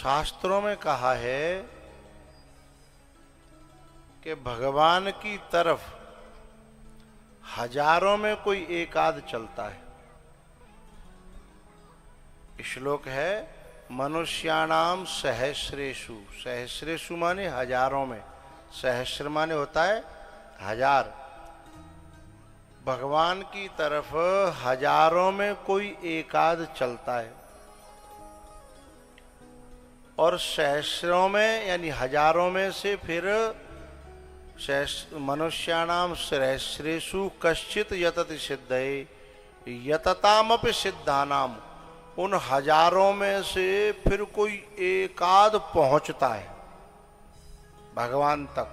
शास्त्रों में कहा है कि भगवान की तरफ हजारों में कोई एक आध चलता है। श्लोक है मनुष्याणाम सहस्रेषु। सहस्रेषु माने हजारों में, सहस्र माने होता है हजार। भगवान की तरफ हजारों में कोई एक आध चलता है और सहस्रों में यानी हजारों में से फिर मनुष्याणाम सहस्रेषु कश्चित यतति सिद्धये यततामपि सिद्धानाम। उन हजारों में से फिर कोई एकाध पहुंचता है भगवान तक,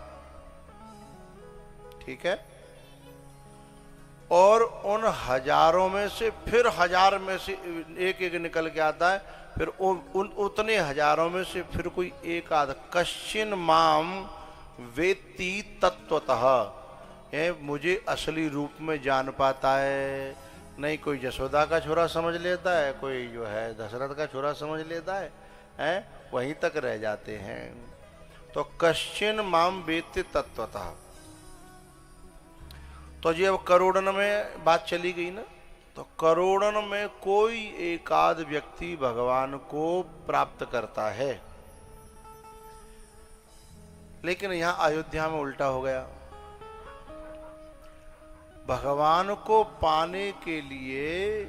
ठीक है। और उन हजारों में से फिर हजार में से एक एक निकल के आता है, फिर उतने हजारों में से फिर कोई एक आध कश्चिन माम वेत्ति तत्वतः, मुझे असली रूप में जान पाता है। नहीं कोई जसोदा का छोरा समझ लेता है, कोई जो है दशरथ का छोरा समझ लेता है, वहीं तक रह जाते हैं। तो कश्चिन माम वेत्ति तत्वतः। तो जी अब करोड़न में बात चली गई ना, तो करोड़न में कोई एकाध व्यक्ति भगवान को प्राप्त करता है। लेकिन यहां अयोध्या में उल्टा हो गया। भगवान को पाने के लिए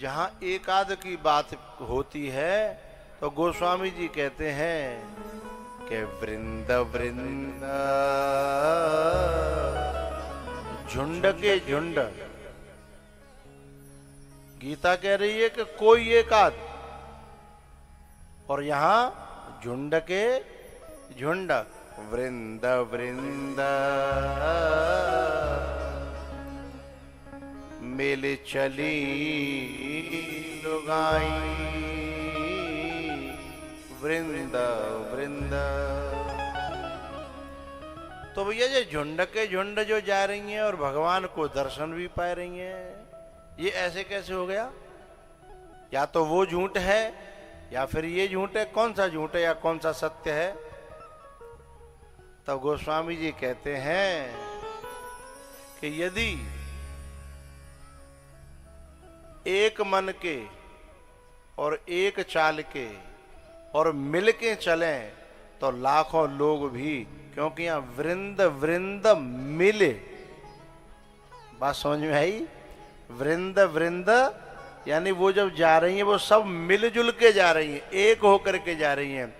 जहां एकाध की बात होती है तो गोस्वामी जी कहते हैं कि वृंद वृंद झुंड के झुंड। गीता कह रही है कि कोई एकाध, और यहां झुंड के झुंड। वृंद वृंद मिल चली लुगाई वृंद वृंद। तो भैया ये झुंड के झुंड जो जा रही हैं और भगवान को दर्शन भी पा रही हैं, ये ऐसे कैसे हो गया? या तो वो झूठ है या फिर ये झूठ है। कौन सा झूठ है या कौन सा सत्य है? तब गोस्वामी जी कहते हैं कि यदि एक मन के और एक चाल के और मिल के चलें तो लाखों लोग भी, क्योंकि यहां वृंद वृंद मिले। बात समझ में आई? वृंद वृंद यानी वो जब जा रही हैं वो सब मिलजुल के जा रही हैं, एक होकर के जा रही हैं।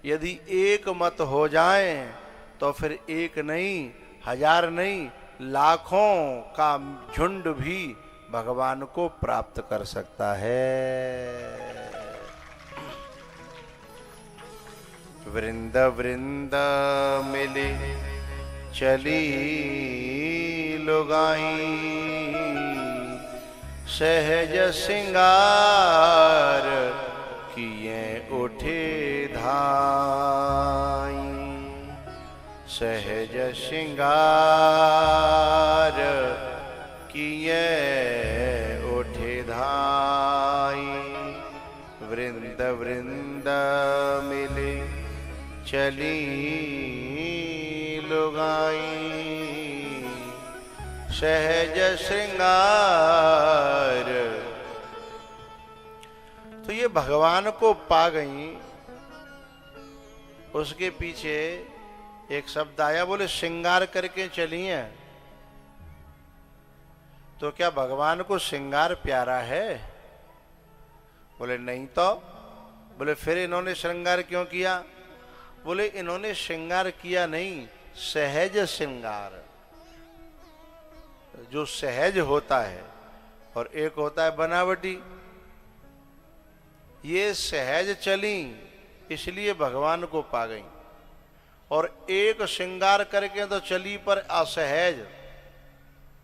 यदि एक मत हो जाएं तो फिर एक नहीं, हजार नहीं, लाखों का झुंड भी भगवान को प्राप्त कर सकता है। वृंद वृंद मिले चली लुगाई सहज सिंगार किए उठे धाई। सहज सिंगार किए उठे धाई। वृंद वृंद मिले चली लुगाई सहज श्रृंगार। तो ये भगवान को पा गई। उसके पीछे एक शब्द आया, बोले श्रृंगार करके चली हैं। तो क्या भगवान को श्रृंगार प्यारा है? बोले नहीं तो। बोले फिर इन्होंने श्रृंगार क्यों किया? बोले इन्होंने श्रृंगार किया नहीं, सहज श्रृंगार। जो सहज होता है और एक होता है बनावटी। ये सहज चली इसलिए भगवान को पा गई, और एक श्रृंगार करके तो चली पर असहज,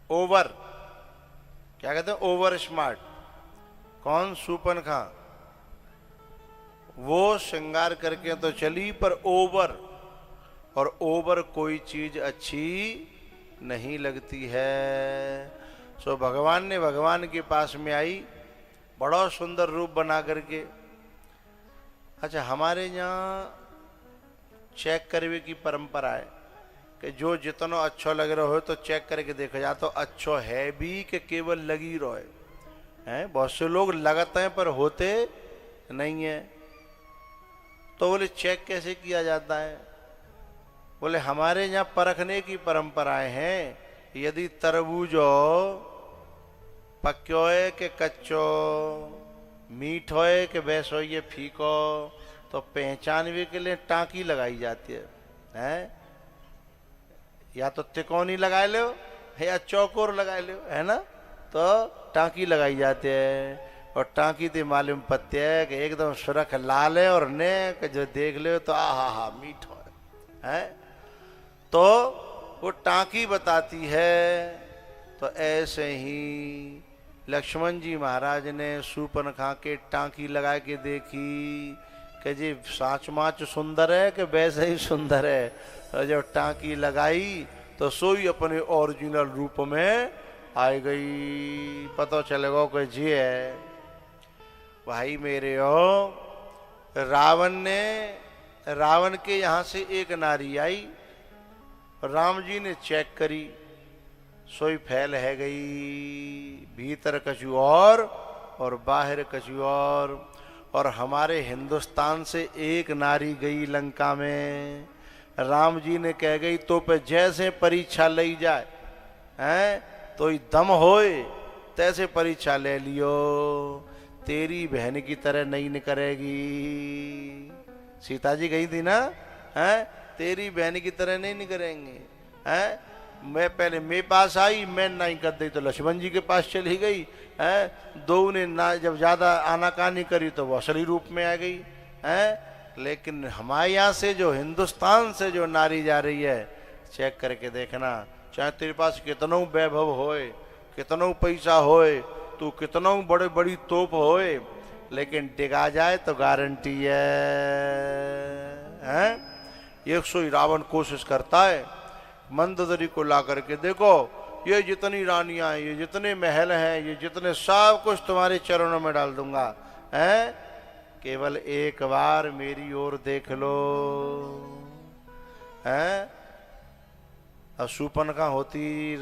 ओवर, क्या कहते हैं, ओवर स्मार्ट। कौन? सूपन खां। वो श्रृंगार करके तो चली पर ओवर, और ओवर कोई चीज अच्छी नहीं लगती है। सो भगवान ने भगवान के पास में आई, बड़ा सुंदर रूप बना करके, अच्छा, हमारे यहाँ चेक करवे की परंपरा है कि जो जितना अच्छो लग रहा हो तो चेक करके देखो जा तो अच्छो है भी कि केवल लगी रहो है। बहुत से लोग लगाते हैं पर होते नहीं है। तो बोले चेक कैसे किया जाता है? बोले हमारे यहाँ परखने की परंपराएं हैं। यदि तरबूजो पक्यो है कि कच्चो, मीठो है कि वैसो ये फीको, तो पहचानने के लिए टांकी लगाई जाती है, हैं? या तो तिकोनी लगा लो या चौकोर लगा लो, है ना? तो टांकी लगाई जाती है और टांकी ते मालूम पत्ते है कि एकदम सुरख लाल है और ने जो देख ले तो हा मीठो है। तो वो टांकी बताती है। तो ऐसे ही लक्ष्मण जी महाराज ने सूर्पनखा के टांकी लगा के देखी कि जी साच माच सुंदर है कि वैसे ही सुंदर है। और जब टांकी लगाई तो सोई अपने ओरिजिनल रूप में आ गई। पता चलेगा कि जी है। भाई मेरे हो, रावण के यहाँ से एक नारी आई, राम जी ने चेक करी, सोई फैल है गई, भीतर कछु और बाहर कछु और हमारे हिंदुस्तान से एक नारी गई लंका में, राम जी ने कह गई तो पे जैसे परीक्षा ली जाए हैं तो दम होए तैसे परीक्षा ले लियो, तेरी बहन की तरह नहीं निकलेगी। सीता जी गई थी ना, हैं? तेरी बहन की तरह नहीं निकलेंगे, हैं? मैं पहले मेरे पास आई, मैं नहीं कर दी तो लक्ष्मण जी के पास चली गई, हैं? दो ने ना जब ज्यादा आनाकानी करी तो वो असली रूप में आ गई, हैं? लेकिन हमारे यहाँ से जो हिंदुस्तान से जो नारी जा रही है, चेक करके देखना, चाहे तेरे पास कितना वैभव होए, कितना पैसा होए, तू कितना बड़े बड़ी तोप होए, लेकिन डिगा जाए तो गारंटी है? एक सौ रावण कोशिश करता है मंदोदरी को ला करके, देखो ये जितनी रानियां हैं, ये जितने महल हैं, ये जितने सब कुछ तुम्हारे चरणों में डाल दूंगा, हैं? केवल एक बार मेरी ओर देख लो, हैं? सूर्पनखा होती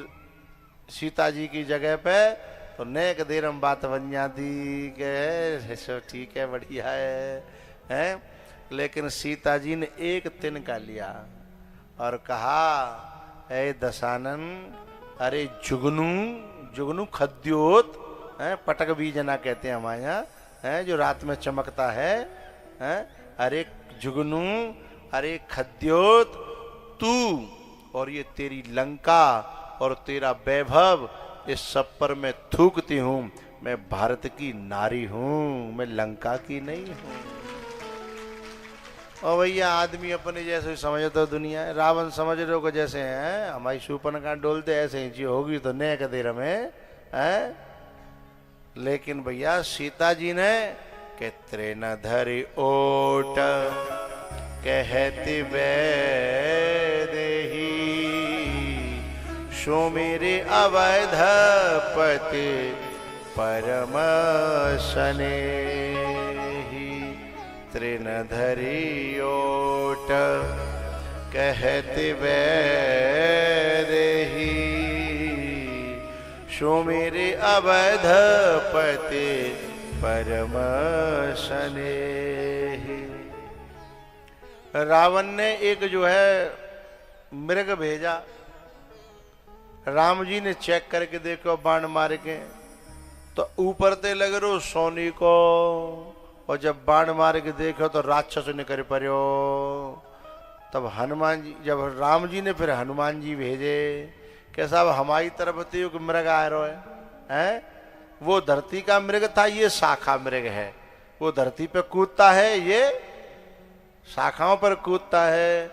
सीता जी की जगह पे तो नेक देर में बात बन जाती के सब ठीक है, बढ़िया है, हैं? लेकिन सीता जी ने एक तिनका लिया और कहा, ए दशानन, अरे जुगनू खद्योत, पटक बीजना कहते हैं हमारे यहाँ, है जो रात में चमकता है, अरे जुगनू, अरे खद्योत, तू और ये तेरी लंका और तेरा वैभव, इस सब पर मैं थूकती हूं। मैं भारत की नारी हूं, मैं लंका की नहीं हूं। और भैया आदमी अपने जैसे समझे तो दुनिया है। रावण समझ रहे हो जैसे हैं, हमारी सूर्पनखा डोलते ऐसे ही होगी तो नेक देर में है। लेकिन भैया सीता जी ने के त्रेन धरि ओट कहती देही, सो मेरे अवधपति परम स्नेही। त्रिन धरि ओट कहते देही, सो मेरे अवधपति परम स्नेही। रावण ने एक जो है मृग भेजा, राम जी ने चेक करके देखो बाण मार के तो ऊपर ते लग रो सोनी को, और जब बाण मार के देखो तो राक्षस निकल पड़ो। तब हनुमान जी, जब राम जी ने फिर हनुमान जी भेजे कि साहब हमारी तरफ तो मृग आ रहा है, वो धरती का मृग था, ये शाखा मृग है, वो धरती पे कूदता है, ये शाखाओं पर कूदता है।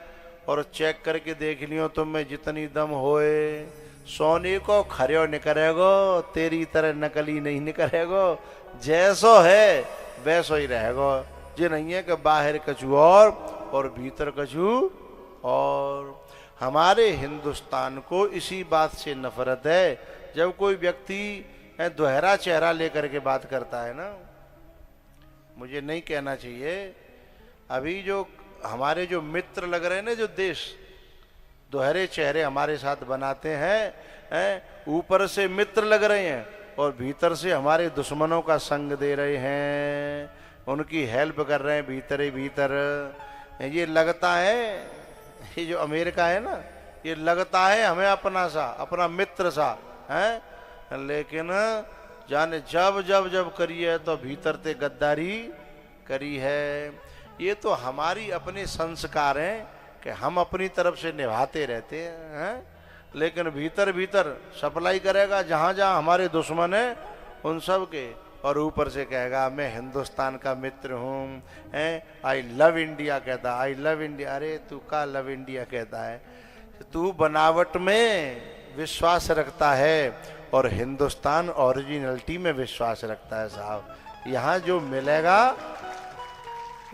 और चेक करके देख लियो तुम में जितनी दम होए, सोने को खरियो निकलेगो, तेरी तरह नकली नहीं निकलेगो, जैसो है वैसो ही रहेगो। जे नहीं है कि बाहर कछु और भीतर कछु और। हमारे हिंदुस्तान को इसी बात से नफरत है, जब कोई व्यक्ति दोहरा चेहरा लेकर के बात करता है ना, मुझे नहीं कहना चाहिए अभी जो हमारे जो मित्र लग रहे हैं ना, जो देश दोहरे चेहरे हमारे साथ बनाते हैं, ऊपर से मित्र लग रहे हैं और भीतर से हमारे दुश्मनों का संग दे रहे हैं, उनकी हेल्प कर रहे हैं भीतर ही भीतर। ये लगता है, ये जो अमेरिका है ना, ये लगता है हमें अपना सा, अपना मित्र सा है, लेकिन जाने जब जब जब करी है तो भीतर से गद्दारी करी है। ये तो हमारी अपने संस्कार हैं कि हम अपनी तरफ से निभाते रहते हैं, लेकिन भीतर भीतर सप्लाई करेगा जहाँ जहाँ हमारे दुश्मन हैं उन सब के, और ऊपर से कहेगा मैं हिंदुस्तान का मित्र हूँ, आई लव इंडिया कहता, आई लव इंडिया। अरे तू का लव इंडिया कहता है, तू बनावट में विश्वास रखता है और हिंदुस्तान ओरिजिनलिटी में विश्वास रखता है साहब। यहाँ जो मिलेगा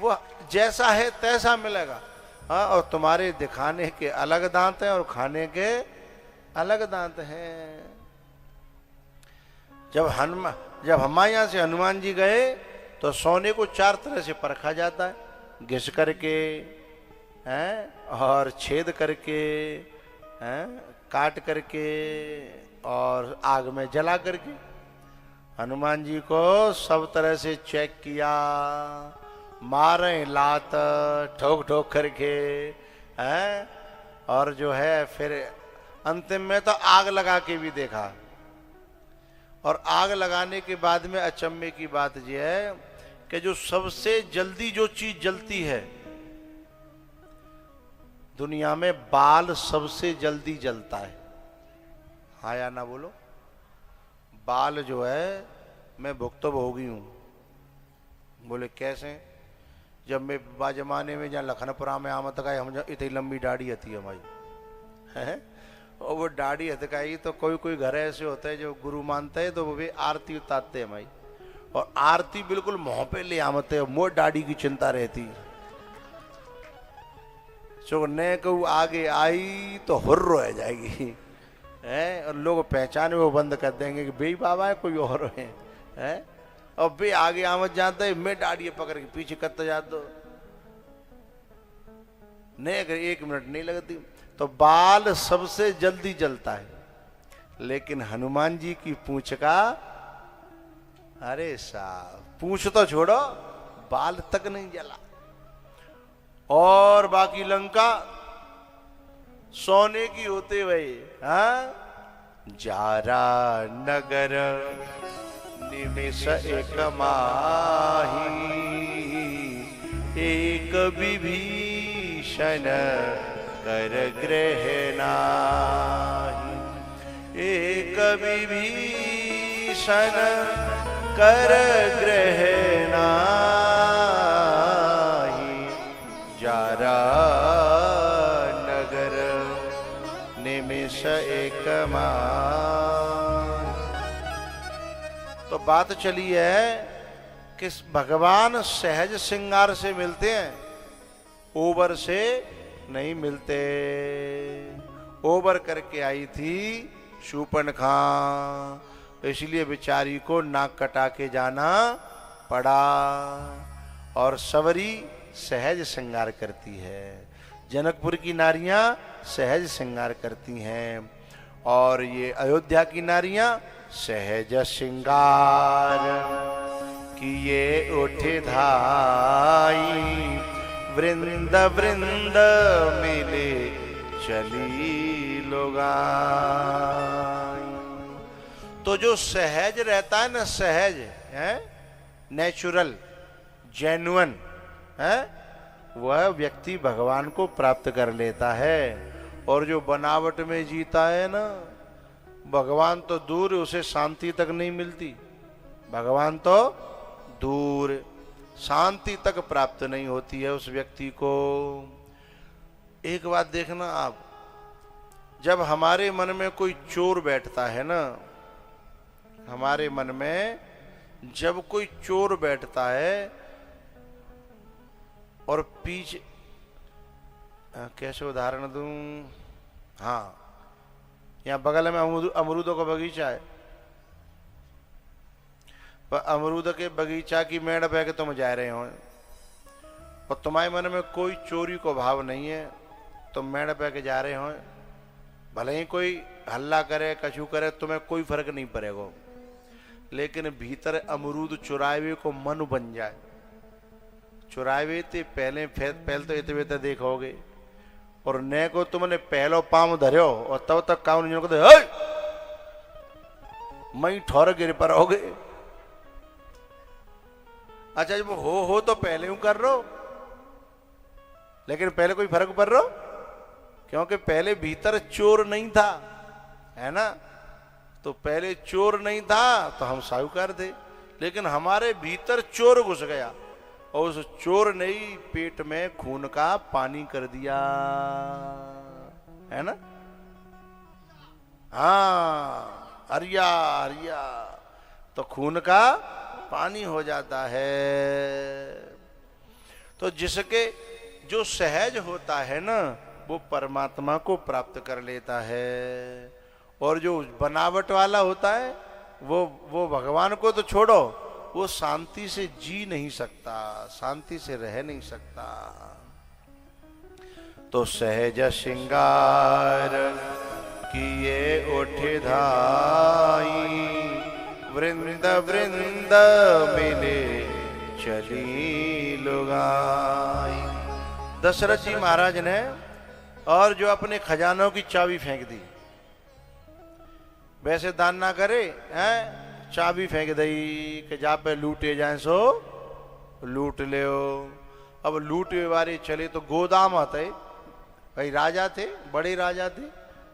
वो जैसा है तैसा मिलेगा। हाँ, और तुम्हारे दिखाने के अलग दांत हैं और खाने के अलग दांत हैं। जब हमारे यहाँ से हनुमान जी गए तो सोने को 4 तरह से परखा जाता है, घिस करके हैं, और छेद करके हैं, काट करके और आग में जला करके। हनुमान जी को सब तरह से चेक किया, मारे लात ठोक ठोक करके हैं, और जो है फिर अंतिम में तो आग लगा के भी देखा। और आग लगाने के बाद में अचंभे की बात यह है कि जो सबसे जल्दी जो चीज जलती है दुनिया में, बाल सबसे जल्दी जलता है। हाँ या ना बोलो? बाल जो है, मैं भुक्तभोगी हूं। बोले कैसे? जब मैं बाजमाने में जहाँ लखनपुरा में आमत का हम इतनी लंबी दाढ़ी आती है हमारी है, और वो दाढ़ी हथकाई तो कोई कोई घर ऐसे होता है जो गुरु मानते हैं तो वो भी आरती उतारते हैं भाई, और आरती बिल्कुल मुंह पे ले आमते है, मोर दाढ़ी की चिंता रहती। जो ने को आगे आई तो हुर्र रह जाएगी है, और लोग पहचाने वो बंद कर देंगे कि बेई बाबा है कोई और है, और बे आगे आमद जाता है, मैं दाढ़ी पकड़ के पीछे करते जाता दो, नहीं अगर 1 मिनट नहीं लगती। तो बाल सबसे जल्दी जलता है, लेकिन हनुमान जी की पूंछ का, अरे साहब पूंछ तो छोड़ो, बाल तक नहीं जला। और बाकी लंका सोने की होते हुए, हाँ, जारा नगर निमिष एक माही, एक विभीषण कर ग्रह नाही, एक विभीषण कर ग्रह नाही, जारा नगर निमिष एक माही। तो बात चली है कि भगवान सहज श्रृंगार से मिलते हैं, ओवर से नहीं मिलते। ओवर करके आई थी शूर्पणखा, इसलिए बेचारी को नाक कटा के जाना पड़ा। और सवरी सहज श्रृंगार करती है, जनकपुर की नारियां सहज श्रृंगार करती हैं, और ये अयोध्या की नारियां सहज श्रृंगार किए उठे धाई, वृंद वृंद मिले चली लोगाई। तो जो सहज रहता है ना, सहज है, नेचुरल, जेन्युइन है, वह व्यक्ति भगवान को प्राप्त कर लेता है। और जो बनावट में जीता है ना, भगवान तो दूर, उसे शांति तक नहीं मिलती। भगवान तो दूर, शांति तक प्राप्त नहीं होती है उस व्यक्ति को। एक बात देखना आप, जब हमारे मन में कोई चोर बैठता है ना, हमारे मन में जब कोई चोर बैठता है और पीछे, कैसे उदाहरण दूं, हाँ, यहाँ बगल में अमरूदों का बगीचा है, पर अमरूद के बगीचा की मेड़ पे के तुम जा रहे हो, और तुम्हारे मन में कोई चोरी को भाव नहीं है, तुम मेड़ पे के जा रहे हो, भले ही कोई हल्ला करे कछु करे तुम्हें कोई फर्क नहीं पड़ेगा, लेकिन भीतर अमरूद चुरावे को मन बन जाए, चुरावे थे पहले तो इतने तो देखोगे, और ने को तुमने पहलो पाम धर्यो और तब तक काम नहीं को मई ठोर गिर पर हो गए। अच्छा जब हो तो पहले यूं कर रो, लेकिन पहले कोई फर्क पड़ रहा, क्योंकि पहले भीतर चोर नहीं था, है ना, तो पहले चोर नहीं था तो हम साहूकार थे, लेकिन हमारे भीतर चोर घुस गया और उस चोर ने ही पेट में खून का पानी कर दिया, है ना। हाँ, हरिया हरिया तो खून का पानी हो जाता है। तो जिसके जो सहज होता है ना वो परमात्मा को प्राप्त कर लेता है, और जो बनावट वाला होता है वो भगवान को तो छोड़ो, वो शांति से जी नहीं सकता, शांति से रह नहीं सकता। तो सहज श्रृंगार किए उठ धाई, वृंद वृंद मिले चली लुगाई। दशरथ जी महाराज ने और जो अपने खजानों की चाबी फेंक दी, वैसे दान ना करे हैं, चाबी फेंक दी कि जा पे लूटे जाए सो लूट ले। अब लूटे वाले चले तो गोदाम आते, भाई राजा थे, बड़े राजा थे,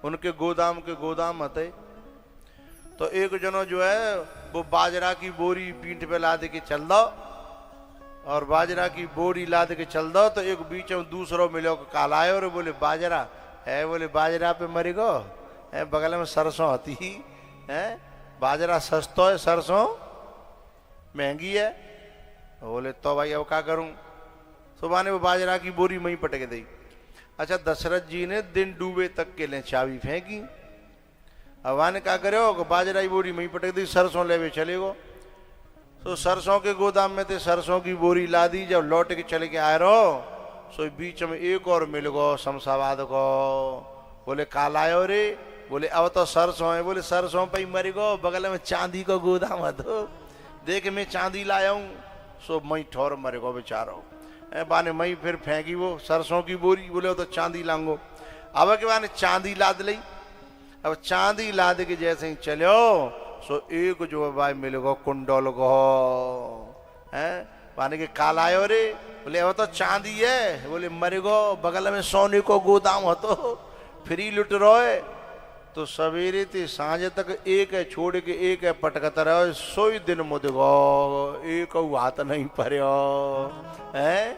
उनके गोदाम के गोदाम आते। तो एक जनो जो है वो बाजरा की बोरी पीठ पे लाद के चल दो, और बाजरा की बोरी लाद के चल दो, तो एक बीच में दूसरों मिलो कालाए और बोले बाजरा है, बोले बाजरा पे मरी गो है, बगल में सरसों आती है, बाजरा सस्तो है सरसों महंगी है। बोले तो भाई अब क्या करूं, सुबह ने वो बाजरा की बोरी वहीं पटक दी। अच्छा दशरथ जी ने दिन डूबे तक के लिए चाबी फेंकी, अब ने क्या करो कि बाजरा की बोरी वहीं पटक दी, सरसों ले चले गो। तो सरसों के गोदाम में थे, सरसों की बोरी ला दी, जब लौट के चले के आए रहो सो बीच में एक और मिल गो शमशाबाद को। बोले काल आयो रे, बोले अब तो सरसों है, बोले सरसों पे ही मर गो, बगल में चांदी का गोदाम है, तो देख मैं चांदी लाया हूं, सो मई ठोर मर गो बेचारो। बाने मई फिर फेंकी वो सरसों की बोरी, बोले तो चांदी लांगो। अब के बाने चांदी लाद ली, अब चांदी लाद के जैसे ही चलो सो एक जो भाई मिल गो कुंडल गो है, पानी के काल आयो रे, बोले अब तो चांदी है, बोले मर गो, बगल में सोने को गोदाम हो तो फ्री लुट रोए। तो सवेरे ते सांझ तक एक है छोड़ के एक है पटकत रहो, सोई दिन मुद गो, एक हाथ नहीं पड़ो है।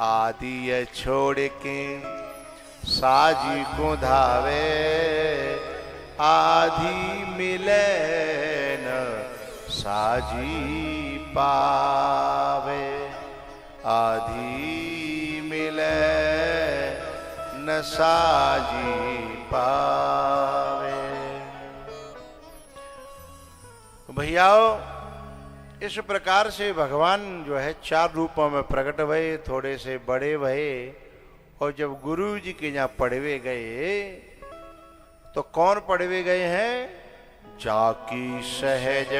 आदि है छोड़ के साजी को धावे, आधी मिले न साजी पावे, आधी मिले न साजी पावे। भैयाओ इस प्रकार से भगवान जो है चार रूपों में प्रकट भये, थोड़े से बड़े भये, और जब गुरु जी के यहाँ पढ़वे गए तो कौन पढ़वे गए हैं, जाकी सहज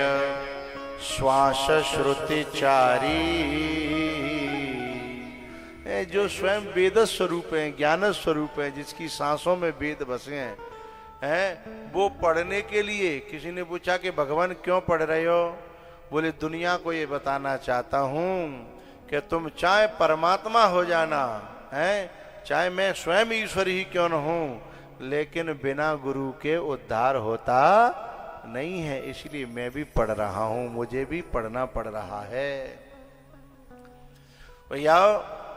श्वास श्रुति चारी, जो स्वयं वेद स्वरूप है, ज्ञान स्वरूप है, जिसकी सांसों में वेद बसे हैं, वो पढ़ने के लिए। किसी ने पूछा कि भगवान क्यों पढ़ रहे हो, बोले दुनिया को ये बताना चाहता हूं कि तुम चाहे परमात्मा हो जाना है, चाहे मैं स्वयं ईश्वर ही क्यों न हूं, लेकिन बिना गुरु के उद्धार होता नहीं है, इसलिए मैं भी पढ़ रहा हूं, मुझे भी पढ़ना पड़ रहा है। भैया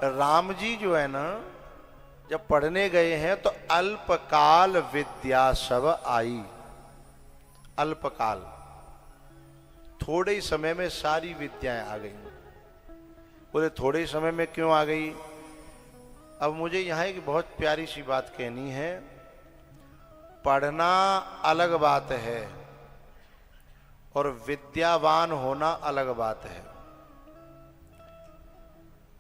राम जी जो है ना जब पढ़ने गए हैं तो अल्पकाल विद्या सब आई, अल्पकाल थोड़े ही समय में सारी विद्याएं आ गई। बोले थोड़े ही समय में क्यों आ गई, अब मुझे यहाँ एक बहुत प्यारी सी बात कहनी है। पढ़ना अलग बात है और विद्यावान होना अलग बात है।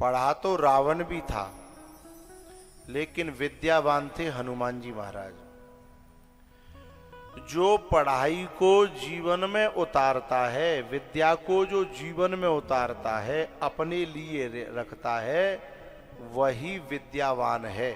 पढ़ा तो रावण भी था, लेकिन विद्यावान थे हनुमान जी महाराज। जो पढ़ाई को जीवन में उतारता है, विद्या को जो जीवन में उतारता है, अपने लिए रखता है, वही विद्यावान है।